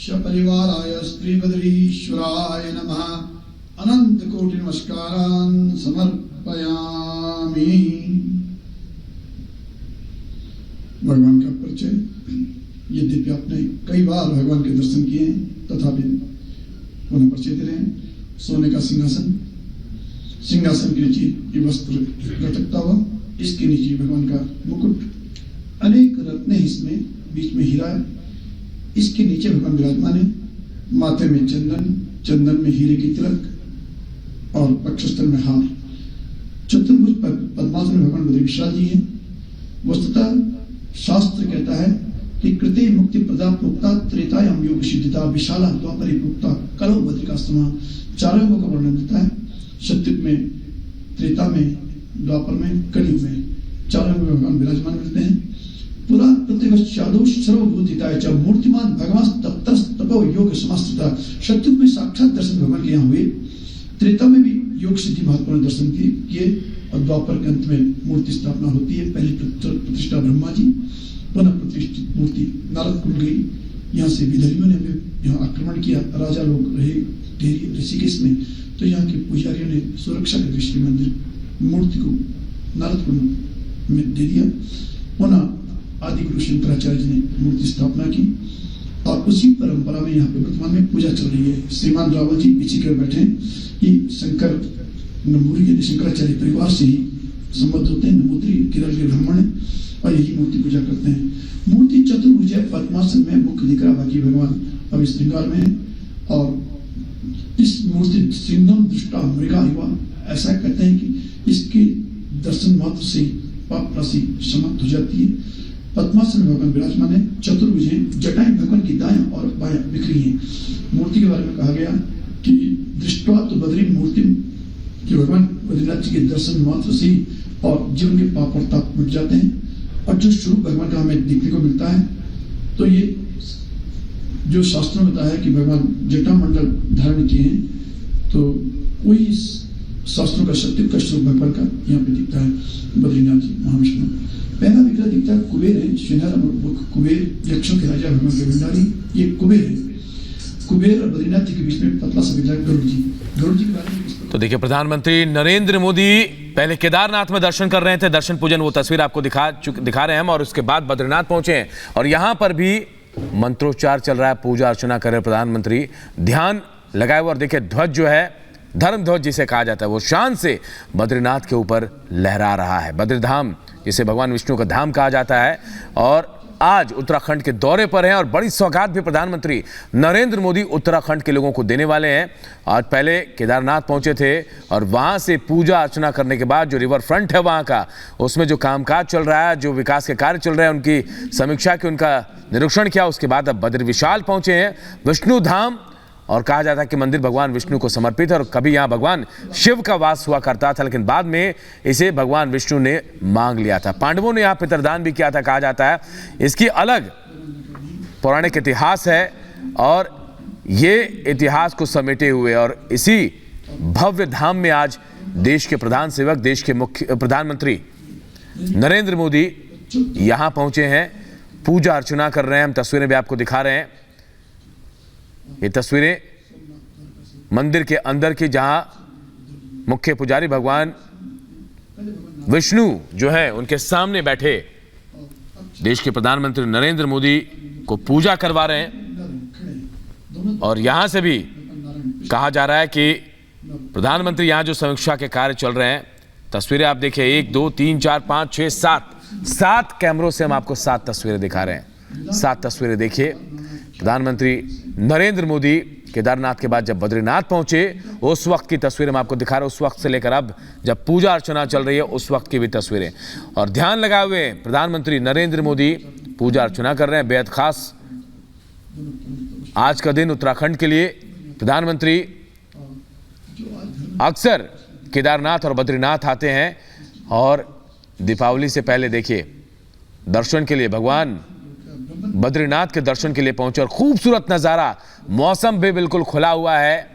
सपरिवाराय श्री बद्रीश्वराय नमः अनंत कोटि नमस्कारान् समर्पयामि। भगवान का परिचय। यद्यपि आपने कई बार भगवान के दर्शन किए हैं तथापि पुनः परिचय दे रहे हैं। सोने का सिंहासन, सिंहासन के नीचे ये वस्त्र लटकता हुआ, इसके नीचे भगवान का मुकुट, अनेक रत्न इसमें, बीच में हीरा है, इसके नीचे भगवान विराजमान है। माथे में चंदन, चंदन में हीरे की तिलक और वक्षस्थल में हार। चतुर्भुज पद्मासन में भगवान बद्री विशाल जी हैं। वस्तुतः शास्त्र कहता है कि कृते मुक्ति प्रदा प्रोक्ता त्रेतायाम योग सिद्धिता विशाला द्वापरी प्रोक्ता कलो बद्रिकाश्रमा। चारों योगों का वर्णन देता है। सत्युग में, त्रेता में, द्वापर में, कलयुग में, चारों में भगवान विराजमान मिलते हैं। पुरा प्रत्येक सर्वभूतिताय च मूर्तिमान भगवान तपो योग समास्थिता। सत्युग में साक्षात दर्शन भगवान के यहाँ हुए। त्रेता में भी योग सिद्धि महात्मा ने दर्शन किए और द्वापर के अंत में मूर्ति स्थापना होती है। पहली प्रतिष्ठा ब्रह्मा जी, पुनः प्रतिष्ठित मूर्ति नारद कुल गई। यहाँ से विदर्भियों ने भी यहाँ आक्रमण किया, राजा लोग रहे टेरी ऋषिकेश में, तो यहाँ के पुजारियों ने सुरक्षा के दृष्टि मंदिर मूर्ति को नारद कुल में दे दिया। पुनः आदि गुरु शंकराचार्य जी ने मूर्ति स्थापना की और उसी परंपरा में यहाँ पे वर्तमान में पूजा चल रही है। श्रीमान रावल जी पीछे कर बैठे हैं, ये शंकर नंबूरी शंकराचार्य परिवार से ही संबद्ध होते हैं। नंबूत्री केरल के ब्राह्मण है और यही मूर्ति पूजा करते हैं। मूर्ति चतुर्भुज है, पद्मासन में मुख्य दिख रहा, बाकी भगवान अभी श्रृंगार में है। और इस मूर्ति सिंधम दृष्टा मृगा युवा, ऐसा कहते हैं कि इसके दर्शन मात्र से पाप राशि समाप्त हो जाती है। पद्मासन में भगवान विराजमान है, चतुर्भुज है, जटाएं भगवान की दायां और बायां बिखरी हैं। मूर्ति के बारे में कहा गया कि दृष्टवा तो बद्री मूर्ति कि भगवान बद्रीनाथ जी के दर्शन मात्र से और जीवन के पाप और ताप मिट जाते हैं और जो स्वरूप भगवान का हमें देखने को मिलता है। तो ये जो शास्त्रों में बताया कि भगवान जटा मंडल धारण किए हैं, तो वही शास्त्रों का सत्य का स्वरूप भगवान का यहाँ पे दिखता है। बद्रीनाथ जी महाविष्णु पहला विग्रह दिखता है, कुबेर है, श्रृंगार कुबेर, यक्षों के राजा भगवान के भंडारी, ये कुबेर है। कुबेर और बद्रीनाथ जी के बीच में पतला सा विग्रह गरुड़ जी के बारे में। तो देखिए, प्रधानमंत्री नरेंद्र मोदी पहले केदारनाथ में दर्शन कर रहे थे, दर्शन पूजन, वो तस्वीर आपको दिखा रहे हैं हम, और उसके बाद बद्रीनाथ पहुंचे हैं और यहां पर भी मंत्रोच्चार चल रहा है, पूजा अर्चना कर रहे प्रधानमंत्री, ध्यान लगाए हुए। और देखिए, ध्वज जो है, धर्म ध्वज जिसे कहा जाता है, वो शान से बद्रीनाथ के ऊपर लहरा रहा है। बद्रीधाम जिसे भगवान विष्णु का धाम कहा जाता है, और आज उत्तराखंड के दौरे पर हैं और बड़ी सौगात भी प्रधानमंत्री नरेंद्र मोदी उत्तराखंड के लोगों को देने वाले हैं। आज पहले केदारनाथ पहुंचे थे और वहां से पूजा अर्चना करने के बाद जो रिवर फ्रंट है वहां का, उसमें जो कामकाज चल रहा है, जो विकास के कार्य चल रहे हैं, उनकी समीक्षा की, उनका निरीक्षण किया। उसके बाद अब बद्री विशाल पहुंचे हैं, विष्णु धाम, और कहा जाता है कि मंदिर भगवान विष्णु को समर्पित है और कभी यहाँ भगवान शिव का वास हुआ करता था, लेकिन बाद में इसे भगवान विष्णु ने मांग लिया था। पांडवों ने यहाँ पितरदान भी किया था, कहा जाता है। इसकी अलग पौराणिक इतिहास है और ये इतिहास को समेटे हुए और इसी भव्य धाम में आज देश के प्रधान सेवक, देश के मुख्य प्रधानमंत्री नरेंद्र मोदी यहाँ पहुंचे हैं, पूजा अर्चना कर रहे हैं। हम तस्वीरें भी आपको दिखा रहे हैं, ये तस्वीरें मंदिर के अंदर की, जहां मुख्य पुजारी भगवान विष्णु जो है उनके सामने बैठे देश के प्रधानमंत्री नरेंद्र मोदी को पूजा करवा रहे हैं। और यहां से भी कहा जा रहा है कि प्रधानमंत्री यहां जो समीक्षा के कार्य चल रहे हैं, तस्वीरें आप देखिए, 1 2 3 4 5 6 7 कैमरों से हम आपको 7 तस्वीरें दिखा रहे हैं। 7 तस्वीरें देखिए। प्रधानमंत्री नरेंद्र मोदी केदारनाथ के बाद जब बद्रीनाथ पहुंचे, उस वक्त की तस्वीरें मैं आपको दिखा रहा हूं, उस वक्त से लेकर अब जब पूजा अर्चना चल रही है उस वक्त की भी तस्वीरें। और ध्यान लगाए हुए प्रधानमंत्री नरेंद्र मोदी पूजा अर्चना कर रहे हैं। बेहद खास आज का दिन उत्तराखंड के लिए। प्रधानमंत्री अक्सर केदारनाथ और बद्रीनाथ आते हैं और दीपावली से पहले देखिए दर्शन के लिए, भगवान बद्रीनाथ के दर्शन के लिए पहुंचे और खूबसूरत नज़ारा, मौसम भी बिल्कुल खुला हुआ है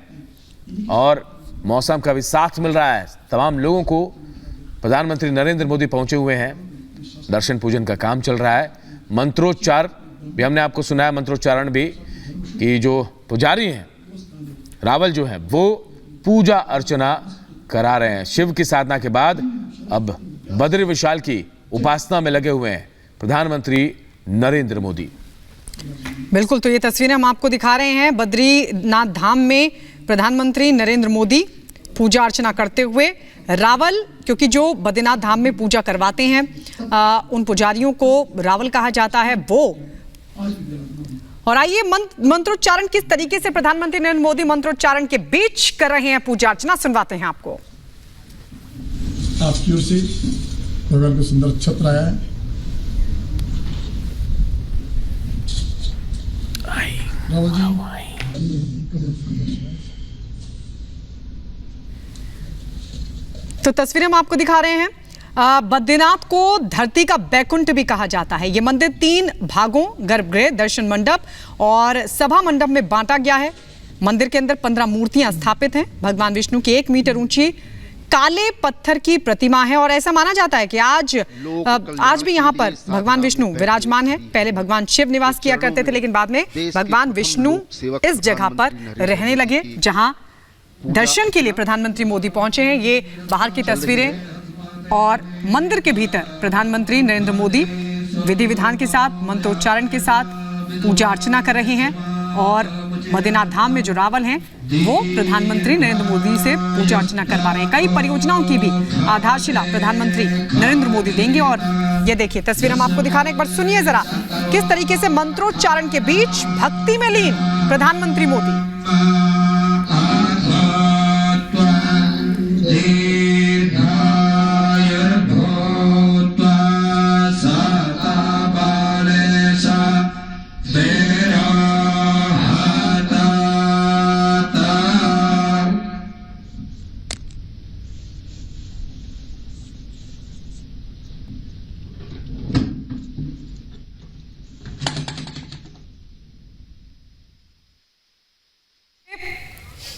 और मौसम का भी साथ मिल रहा है तमाम लोगों को। प्रधानमंत्री नरेंद्र मोदी पहुंचे हुए हैं, दर्शन पूजन का काम चल रहा है। मंत्रोच्चार भी हमने आपको सुनाया, मंत्रोच्चारण भी, कि जो पुजारी हैं रावल जो है वो पूजा अर्चना करा रहे हैं। शिव की साधना के बाद अब बद्री विशाल की उपासना में लगे हुए हैं प्रधानमंत्री नरेंद्र मोदी। बिल्कुल, तो ये तस्वीरें हम आपको दिखा रहे हैं बद्रीनाथ धाम में प्रधानमंत्री नरेंद्र मोदी पूजा अर्चना करते हुए। रावल, क्योंकि जो बद्रीनाथ धाम में पूजा करवाते हैं उन पुजारियों को रावल कहा जाता है, वो। और आइए मंत्रोच्चारण किस तरीके से प्रधानमंत्री नरेंद्र मोदी मंत्रोच्चारण के बीच कर रहे हैं पूजा अर्चना, सुनवाते हैं आपको। आपकी ओर से भगवान को सुंदर छत्र आया है। रावल जी, तो तस्वीरें हम आपको दिखा रहे हैं। बद्रीनाथ को धरती का बैकुंठ भी कहा जाता है। ये मंदिर 3 भागों, गर्भगृह, दर्शन मंडप और सभा मंडप में बांटा गया है। मंदिर के अंदर 15 मूर्तियां स्थापित हैं। भगवान विष्णु की 1 मीटर ऊंची काले पत्थर की प्रतिमा है और ऐसा माना जाता है कि आज भी यहाँ पर भगवान विष्णु विराजमान है। पहले भगवान शिव निवास किया करते थे, लेकिन बाद में भगवान विष्णु इस जगह पर रहने लगे जहां दर्शन के लिए प्रधानमंत्री मोदी पहुंचे हैं। ये बाहर की तस्वीरें और मंदिर के भीतर प्रधानमंत्री नरेंद्र मोदी विधि विधान के साथ, मंत्रोच्चारण के साथ पूजा अर्चना कर रहे हैं और बद्रीनाथ धाम में जो रावल हैं वो प्रधानमंत्री नरेंद्र मोदी से पूजा अर्चना करवा रहे हैं। कई परियोजनाओं की भी आधारशिला प्रधानमंत्री नरेंद्र मोदी देंगे और ये देखिए तस्वीर हम आपको दिखा रहे हैं। एक बार सुनिए जरा किस तरीके से मंत्रोच्चारण के बीच भक्ति में लीन प्रधानमंत्री मोदी।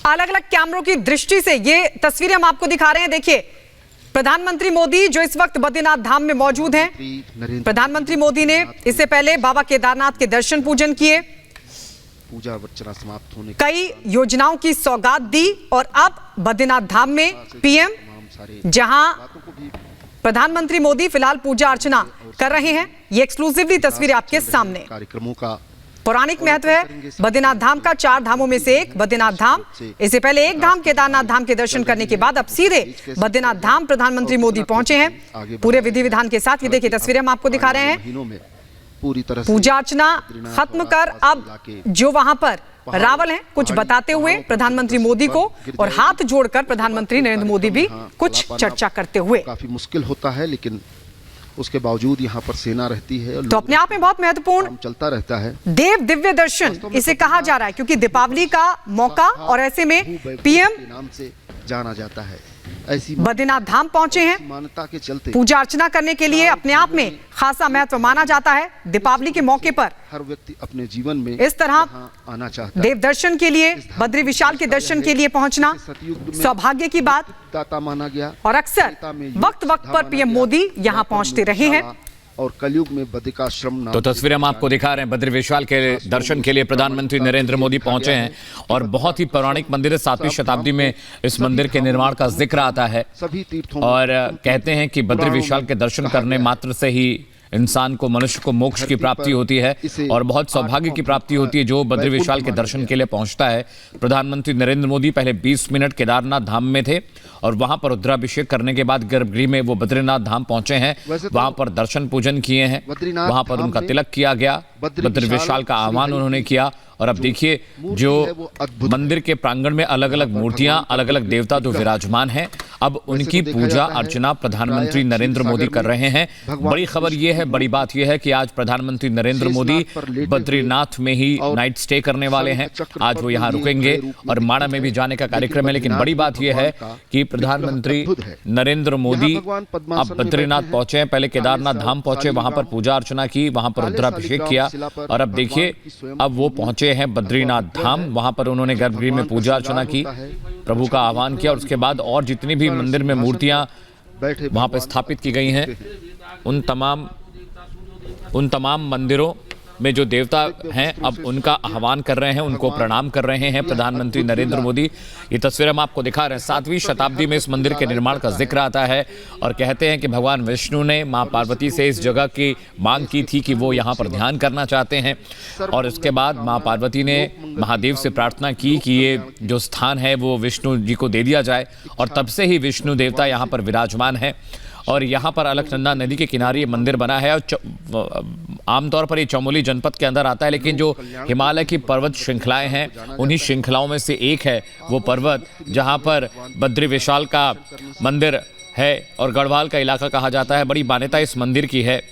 अलग अलग कैमरों की दृष्टि से ये तस्वीरें हम आपको दिखा रहे हैं। देखिए प्रधानमंत्री मोदी जो इस वक्त बद्रीनाथ धाम में मौजूद हैं। प्रधानमंत्री मोदी ने इससे पहले बाबा केदारनाथ के दर्शन पूजन किए, पूजा अर्चना समाप्त होने कई योजनाओं की सौगात दी और अब बद्रीनाथ धाम में पीएम जहां प्रधानमंत्री मोदी फिलहाल पूजा अर्चना कर रहे हैं। ये एक्सक्लूसिवली तस्वीरें आपके सामने। कार्यक्रमों का पौराणिक महत्व है बद्रीनाथ धाम का। 4 धामों में से एक बद्रीनाथ धाम। इससे पहले एक धाम केदारनाथ धाम के दर्शन करने के बाद अब सीधे बद्रीनाथ धाम प्रधानमंत्री मोदी पहुंचे हैं पूरे विधि विधान के साथ। ये देखिए तस्वीरें हम आपको दिखा रहे हैं। पूरी तरह पूजा अर्चना खत्म कर अब जो वहां पर रावल हैं कुछ बताते हुए प्रधानमंत्री मोदी को और हाथ जोड़कर प्रधानमंत्री नरेंद्र मोदी भी कुछ चर्चा करते हुए। काफी मुश्किल होता है लेकिन उसके बावजूद यहाँ पर सेना रहती है तो अपने आप में बहुत महत्वपूर्ण चलता रहता है। देव दिव्य दर्शन इसे कहा जा रहा है क्योंकि दीपावली का मौका और ऐसे में पीएम नाम से जाना जाता है। ऐसी बद्रीनाथ धाम पहुंचे हैं मान्यता के चलते पूजा अर्चना करने के लिए अपने आप में खासा महत्व माना जाता है। दीपावली के मौके पर हर व्यक्ति अपने जीवन में इस तरह आना चाहता है। देव दर्शन के लिए, बद्री विशाल के दर्शन के लिए पहुंचना सौभाग्य की बात दाता माना गया और अक्सर वक्त वक्त पर पीएम मोदी यहां पहुंचते रहे हैं। और कलयुग में बद्री का श्रम तो तस्वीरें हम आपको दिखा रहे हैं। बद्री विशाल के दर्शन के लिए प्रधानमंत्री नरेंद्र मोदी पहुंचे हैं और बहुत ही पौराणिक मंदिर है। 7वीं शताब्दी में इस मंदिर के निर्माण का जिक्र आता है सभी तीर्थों और कहते हैं कि बद्री विशाल के दर्शन करने मात्र से ही इंसान को, मनुष्य को मोक्ष की प्राप्ति होती है और बहुत सौभाग्य की प्राप्ति होती है जो बद्री विशाल के दर्शन के लिए पहुंचता है। प्रधानमंत्री नरेंद्र मोदी पहले 20 मिनट केदारनाथ धाम में थे और वहां पर रुद्राभिषेक करने के बाद गर्भगृह में वो बद्रीनाथ धाम पहुंचे हैं। वहां पर दर्शन पूजन किए हैं, वहां पर उनका तिलक किया गया, बद्री विशाल का आह्वान उन्होंने किया और अब देखिए जो मंदिर के प्रांगण में अलग अलग मूर्तियां, अलग अलग देवता जो विराजमान हैं, अब उनकी पूजा अर्चना प्रधानमंत्री नरेंद्र मोदी कर रहे हैं। बड़ी खबर यह है, बड़ी बात यह है कि आज प्रधानमंत्री नरेंद्र मोदी बद्रीनाथ में ही नाइट स्टे करने वाले हैं। आज वो यहाँ रुकेंगे और माणा में भी जाने का कार्यक्रम है। लेकिन बड़ी बात यह है कि प्रधानमंत्री नरेंद्र मोदी अब बद्रीनाथ पहुंचे हैं। पहले केदारनाथ धाम पहुंचे, वहां पर पूजा अर्चना की, वहां पर रुद्राभिषेक किया और अब देखिए अब वो पहुंचे हैं बद्रीनाथ धाम। वहां पर उन्होंने गर्भगृह में पूजा अर्चना की, प्रभु का आह्वान किया और उसके बाद और जितनी भी मंदिर में मूर्तियां वहां पर स्थापित की गई हैं उन तमाम मंदिरों में जो देवता हैं अब उनका आह्वान कर रहे हैं, उनको प्रणाम कर रहे हैं प्रधानमंत्री नरेंद्र मोदी। ये तस्वीर हम आपको दिखा रहे हैं। 7वीं शताब्दी में इस मंदिर के निर्माण का जिक्र आता है और कहते हैं कि भगवान विष्णु ने मां पार्वती से इस जगह की मांग की थी कि वो यहाँ पर ध्यान करना चाहते हैं और उसके बाद मां पार्वती ने महादेव से प्रार्थना की कि ये जो स्थान है वो विष्णु जी को दे दिया जाए और तब से ही विष्णु देवता यहाँ पर विराजमान है। और यहाँ पर अलकनंदा नदी के किनारे ये मंदिर बना है और आमतौर पर ये चमोली जनपद के अंदर आता है, लेकिन जो हिमालय की पर्वत श्रृंखलाएं हैं उन्हीं श्रृंखलाओं में से एक है वो पर्वत जहाँ पर बद्री विशाल का मंदिर है और गढ़वाल का इलाका कहा जाता है। बड़ी मान्यता इस मंदिर की है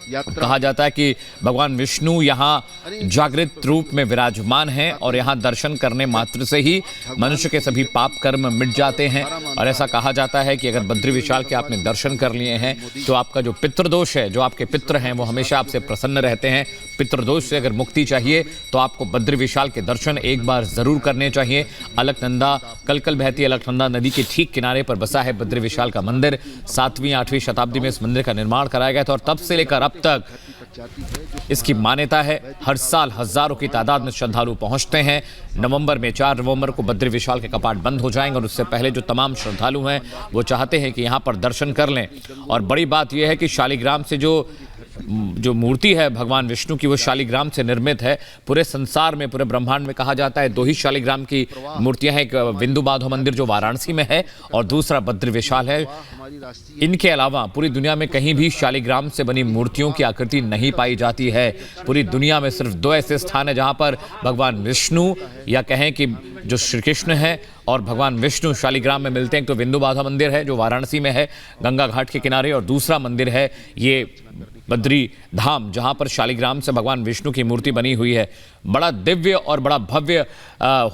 कहा जाता है कि भगवान विष्णु यहाँ जागृत रूप में विराजमान हैं और यहाँ दर्शन करने मात्र से ही मनुष्य के सभी पाप कर्म मिट जाते हैं। और ऐसा कहा जाता है कि अगर बद्री विशाल के आपने दर्शन कर लिए हैं तो आपका जो पितृदोष है, जो आपके पितृ हैं, वो हमेशा आपसे प्रसन्न रहते हैं। पितृदोष से अगर मुक्ति चाहिए तो आपको बद्री विशाल के दर्शन एक बार जरूर करने चाहिए। अलकनंदा, कलकल बहती अलकनंदा नदी के ठीक किनारे पर बसा है बद्री विशाल का मंदिर। 7वीं 8वीं शताब्दी में इस मंदिर का निर्माण कराया गया था और तब से लेकर अब तक इसकी मान्यता है। हर साल हजारों की तादाद में श्रद्धालु पहुंचते हैं। नवंबर में 4 नवंबर को बद्री विशाल के कपाट बंद हो जाएंगे और उससे पहले जो तमाम श्रद्धालु हैं वो चाहते हैं कि यहां पर दर्शन कर लें। और बड़ी बात यह है कि शालिग्राम से जो मूर्ति है भगवान विष्णु की, वो शालिग्राम से निर्मित है। पूरे संसार में, पूरे ब्रह्मांड में कहा जाता है 2 ही शालिग्राम की मूर्तियां हैं। एक बिंदु माधव मंदिर जो वाराणसी में है और दूसरा बद्री विशाल है। इनके अलावा पूरी दुनिया में कहीं भी शालिग्राम से बनी मूर्तियों की आकृति नहीं पाई जाती है। पूरी दुनिया में सिर्फ 2 ऐसे स्थान है जहां पर भगवान विष्णु या कहें कि जो श्री कृष्ण है और भगवान विष्णु शालिग्राम में मिलते हैं। तो बिंदु माधव मंदिर है जो वाराणसी में है गंगा घाट के किनारे, और दूसरा मंदिर है ये बद्री धाम जहां पर शालिग्राम से भगवान विष्णु की मूर्ति बनी हुई है। बड़ा दिव्य और बड़ा भव्य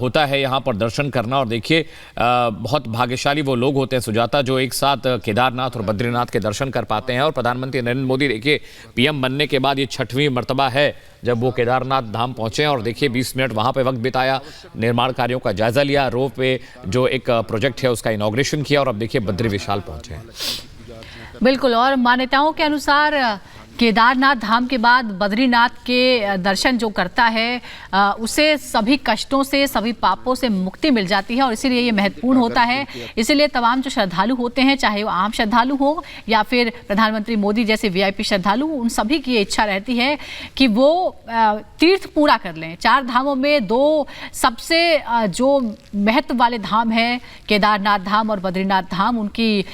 होता है यहाँ पर दर्शन करना। और देखिए बहुत भाग्यशाली वो लोग होते हैं सुजाता जो एक साथ केदारनाथ और बद्रीनाथ के दर्शन कर पाते हैं। और प्रधानमंत्री नरेंद्र मोदी देखिए पीएम बनने के बाद ये 6वीं मर्तबा है जब वो केदारनाथ धाम पहुंचे और देखिए 20 मिनट वहां पे वक्त बिताया, निर्माण कार्यों का जायजा लिया, रोप वे जो एक प्रोजेक्ट है उसका इनॉग्रेशन किया और अब देखिए बद्री विशाल पहुंचे हैं। बिल्कुल, और मान्यताओं के अनुसार केदारनाथ धाम के बाद बद्रीनाथ के दर्शन जो करता है उसे सभी कष्टों से, सभी पापों से मुक्ति मिल जाती है और इसीलिए ये महत्वपूर्ण होता है। इसीलिए तमाम जो श्रद्धालु होते हैं, चाहे वो आम श्रद्धालु हो या फिर प्रधानमंत्री मोदी जैसे वीआईपी श्रद्धालु, उन सभी की ये इच्छा रहती है कि वो तीर्थ पूरा कर लें। 4 धामों में 2 सबसे जो महत्व वाले धाम हैं, केदारनाथ धाम और बद्रीनाथ धाम, उनकी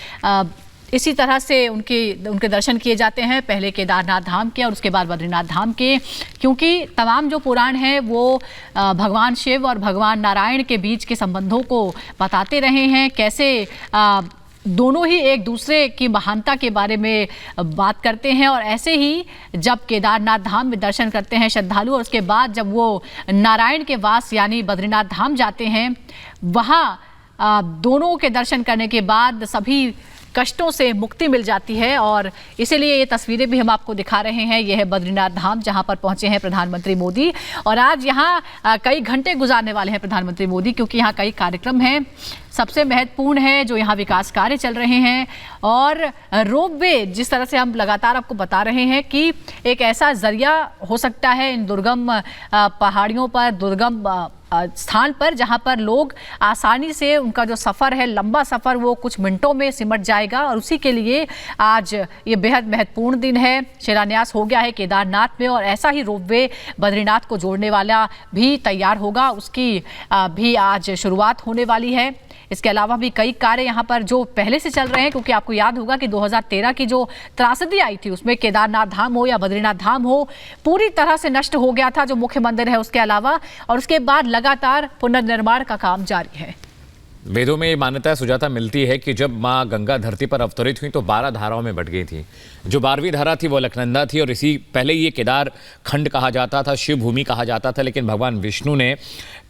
इसी तरह से उनके दर्शन किए जाते हैं। पहले केदारनाथ धाम के और उसके बाद बद्रीनाथ धाम के, क्योंकि तमाम जो पुराण हैं वो भगवान शिव और भगवान नारायण के बीच के संबंधों को बताते रहे हैं। कैसे दोनों ही एक दूसरे की महानता के बारे में बात करते हैं। और ऐसे ही जब केदारनाथ धाम में दर्शन करते हैं श्रद्धालु और उसके बाद जब वो नारायण के वास यानी बद्रीनाथ धाम जाते हैं, वहाँ दोनों के दर्शन करने के बाद सभी कष्टों से मुक्ति मिल जाती है। और इसीलिए ये तस्वीरें भी हम आपको दिखा रहे हैं। यह है बद्रीनाथ धाम जहां पर पहुंचे हैं प्रधानमंत्री मोदी और आज यहां कई घंटे गुजारने वाले हैं प्रधानमंत्री मोदी, क्योंकि यहां कई कार्यक्रम हैं। सबसे महत्वपूर्ण है जो यहाँ विकास कार्य चल रहे हैं और रोपवे, जिस तरह से हम लगातार आपको बता रहे हैं कि एक ऐसा जरिया हो सकता है इन दुर्गम पहाड़ियों पर, दुर्गम स्थान पर, जहां पर लोग आसानी से उनका जो सफ़र है, लंबा सफ़र, वो कुछ मिनटों में सिमट जाएगा। और उसी के लिए आज ये बेहद महत्वपूर्ण दिन है। शिलान्यास हो गया है केदारनाथ में और ऐसा ही रोपवे बद्रीनाथ को जोड़ने वाला भी तैयार होगा, उसकी भी आज शुरुआत होने वाली है। इसके अलावा भी कई कार्य यहाँ पर जो पहले से चल रहे हैं, क्योंकि आपको याद होगा कि 2013 की जो त्रासदी आई थी उसमें केदारनाथ धाम हो या बद्रीनाथ धाम हो, पूरी तरह से नष्ट हो गया था जो मुख्य मंदिर है उसके अलावा, और उसके बाद लगातार पुनर्निर्माण का काम जारी है। वेदों में ये मान्यता सुजाता मिलती है कि जब माँ गंगा धरती पर अवतरित हुई तो 12 धाराओं में बट गई थी। जो 12वीं धारा थी वो अलकनंदा थी और इसी पहले ये केदार खंड कहा जाता था, शिव भूमि कहा जाता था। लेकिन भगवान विष्णु ने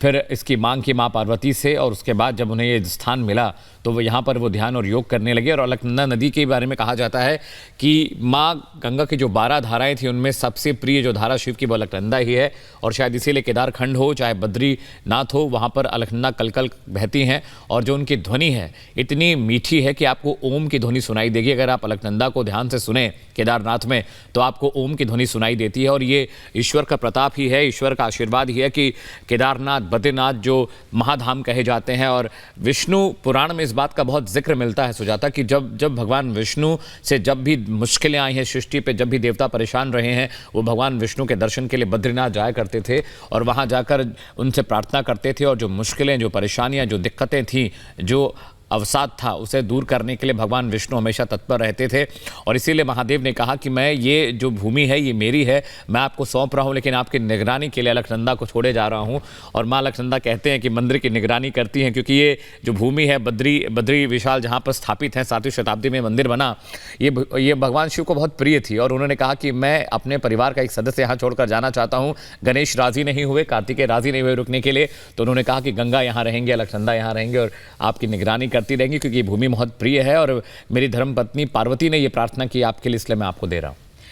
फिर इसकी मांग की माँ पार्वती से और उसके बाद जब उन्हें ये स्थान मिला तो वो यहाँ पर वो ध्यान और योग करने लगे। और अलकनंदा नदी के बारे में कहा जाता है कि माँ गंगा की जो 12 धाराएं थी उनमें सबसे प्रिय जो धारा शिव की वो अलकनंदा ही है। और शायद इसीलिए केदार खंड हो चाहे बद्रीनाथ हो, वहाँ पर अलकनंदा कलकल बहती हैं और जो उनकी ध्वनि है इतनी मीठी है कि आपको ओम की ध्वनि सुनाई देगी। अगर आप अलकनंदा को ध्यान से सुने केदारनाथ में तो आपको ओम की ध्वनि सुनाई देती है। और ये ईश्वर का प्रताप ही है, ईश्वर का आशीर्वाद ही है कि केदारनाथ बद्रीनाथ जो महाधाम कहे जाते हैं। और विष्णु पुराण में इस बात का बहुत जिक्र मिलता है सुजाता कि जब भगवान विष्णु से जब भी मुश्किलें आई हैं सृष्टि पे, जब भी देवता परेशान रहे हैं, वो भगवान विष्णु के दर्शन के लिए बद्रीनाथ जाया करते थे और वहाँ जाकर उनसे प्रार्थना करते थे। और जो मुश्किलें, जो परेशानियाँ, जो दिक्कतें थीं, जो अवसाद था उसे दूर करने के लिए भगवान विष्णु हमेशा तत्पर रहते थे। और इसीलिए महादेव ने कहा कि मैं ये जो भूमि है ये मेरी है, मैं आपको सौंप रहा हूँ, लेकिन आपकी निगरानी के लिए अलकनंदा को छोड़े जा रहा हूँ। और माँ अलकनंदा कहते हैं कि मंदिर की निगरानी करती हैं, क्योंकि ये जो भूमि है बद्री विशाल जहाँ पर स्थापित है 7वीं शताब्दी में मंदिर बना, ये भगवान शिव को बहुत प्रिय थी। और उन्होंने कहा कि मैं अपने परिवार का एक सदस्य यहाँ छोड़कर जाना चाहता हूँ। गणेश राजी नहीं हुए, कार्तिकेय राजी नहीं हुए रुकने के लिए, तो उन्होंने कहा कि गंगा यहाँ रहेंगे, अलकनंदा यहाँ रहेंगे और आपकी निगरानी करती रहेंगी, क्योंकि ये भूमि बहुत प्रिय है और मेरी धर्मपत्नी पार्वती ने ये प्रार्थना की आपके लिए, इसलिए मैं आपको दे रहा हूँ।